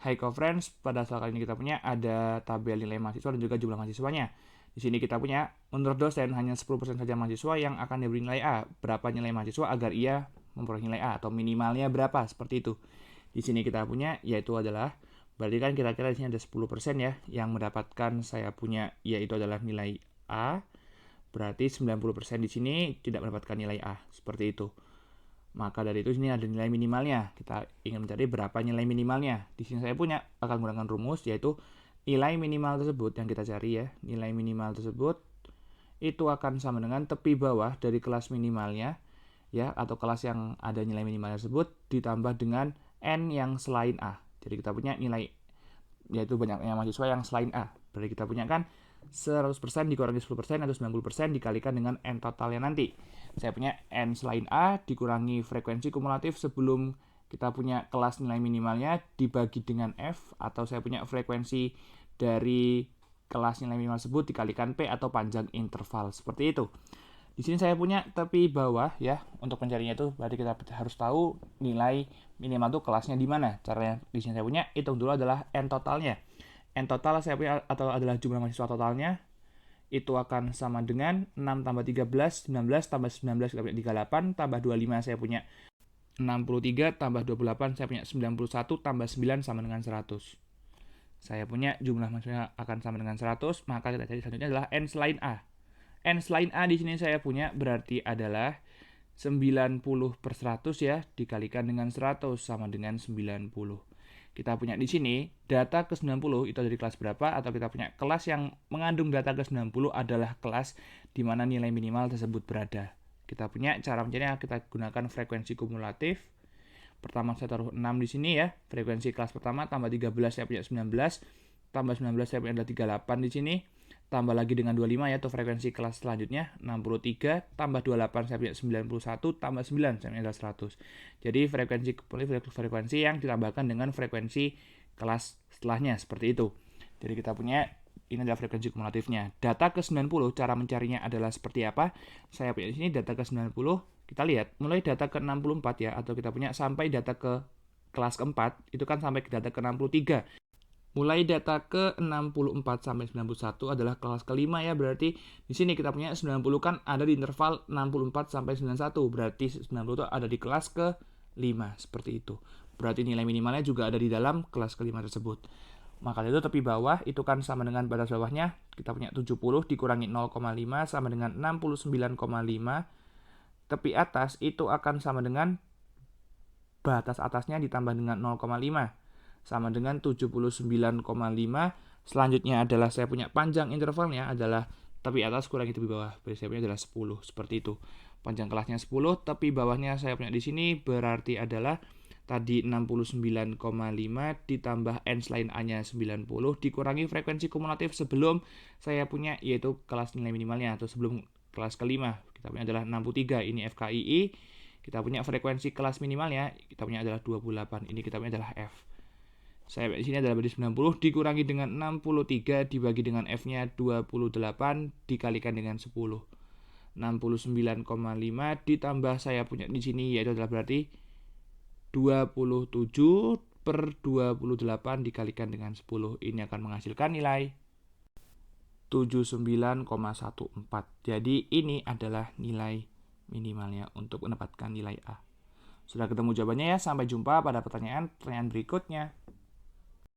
Hai co-friends, pada soal kali ini kita punya ada tabel nilai mahasiswa dan juga jumlah mahasiswanya. Di sini kita punya, menurut dosen hanya 10% saja mahasiswa yang akan diberi nilai A. Berapa nilai mahasiswa agar ia memperoleh nilai A atau minimalnya berapa, seperti itu. Di sini kita punya yaitu adalah, berarti kan kira-kira di sini ada 10% ya yang mendapatkan saya punya yaitu adalah nilai A. Berarti 90% di sini tidak mendapatkan nilai A, seperti itu. Maka dari itu sini ada nilai minimalnya. Kita ingin mencari berapa nilai minimalnya. Di sini saya punya akan menggunakan rumus yaitu nilai minimal tersebut yang kita cari ya. Nilai minimal tersebut itu akan sama dengan tepi bawah dari kelas minimalnya ya atau kelas yang ada nilai minimal tersebut ditambah dengan n yang selain A. Jadi kita punya nilai yaitu banyaknya mahasiswa yang selain A. Berarti kita punya kan 100% dikurangi 10% atau 90% dikalikan dengan n totalnya nanti. Saya punya n selain A dikurangi frekuensi kumulatif sebelum kita punya kelas nilai minimalnya dibagi dengan F, atau saya punya frekuensi dari kelas nilai minimal tersebut dikalikan P atau panjang interval, seperti itu. Di sini saya punya tepi bawah ya. Untuk mencarinya itu berarti kita harus tahu nilai minimal itu kelasnya di mana. Caranya di sini saya punya hitung dulu adalah n totalnya. N total saya punya atau adalah jumlah mahasiswa totalnya itu akan sama dengan 6 tambah 13, 19 tambah 19 kita punya 38 tambah 25 saya punya 63 tambah 28 saya punya 91 tambah 9 sama dengan 100. Saya punya jumlah mahasiswa akan sama dengan 100, maka kita cari selanjutnya adalah n selain A. N selain A di sini saya punya berarti adalah 90/100 ya dikalikan dengan 100 sama dengan 90. Kita punya di sini data ke-90 itu ada di kelas berapa, atau kita punya kelas yang mengandung data ke-90 adalah kelas di mana nilai minimal tersebut berada. Kita punya cara mencarinya, kita gunakan frekuensi kumulatif. Pertama saya taruh 6 di sini ya. Frekuensi kelas pertama tambah 13 saya punya 19, tambah 19 saya punya ada 38 di sini. Tambah lagi dengan 25 ya, atau frekuensi kelas selanjutnya 63, tambah 28 saya punya 91, tambah 9 saya punya adalah 100. Jadi frekuensi yang ditambahkan dengan frekuensi kelas setelahnya, seperti itu. Jadi kita punya ini adalah frekuensi kumulatifnya. Data ke-90 cara mencarinya adalah seperti apa? Saya punya di sini data ke-90. Kita lihat mulai data ke-64 ya, atau kita punya sampai data ke kelas keempat itu kan sampai ke data ke-63. Mulai data ke-64 sampai 91 adalah kelas kelima ya, berarti di sini kita punya 90 kan ada di interval 64 sampai 91, berarti 90 itu ada di kelas ke-5, seperti itu. Berarti nilai minimalnya juga ada di dalam kelas kelima tersebut. Maka itu tepi bawah itu kan sama dengan batas bawahnya, kita punya 70 dikurangi 0,5 sama dengan 69,5. Tepi atas itu akan sama dengan batas atasnya ditambah dengan 0,5 sama dengan 79,5. Selanjutnya adalah saya punya panjang intervalnya adalah tepi atas kurangi tepi bawah. Berarti saya punya adalah 10, seperti itu. Panjang kelasnya 10, tepi bawahnya saya punya di sini berarti adalah tadi 69,5 ditambah n selain A-nya 90 dikurangi frekuensi kumulatif sebelum saya punya yaitu kelas nilai minimalnya atau sebelum kelas kelima. Kita punya adalah 63, ini FKII. Kita punya frekuensi kelas minimalnya, kita punya adalah 28. Ini kita punya adalah F. Saya di sini adalah berarti 90 dikurangi dengan 63 dibagi dengan F-nya 28 dikalikan dengan 10. 69,5 ditambah saya punya di sini yaitu adalah berarti 27/28 dikalikan dengan 10. Ini akan menghasilkan nilai 79,14. Jadi ini adalah nilai minimalnya untuk mendapatkan nilai A. Sudah ketemu jawabannya ya, sampai jumpa pada pertanyaan berikutnya.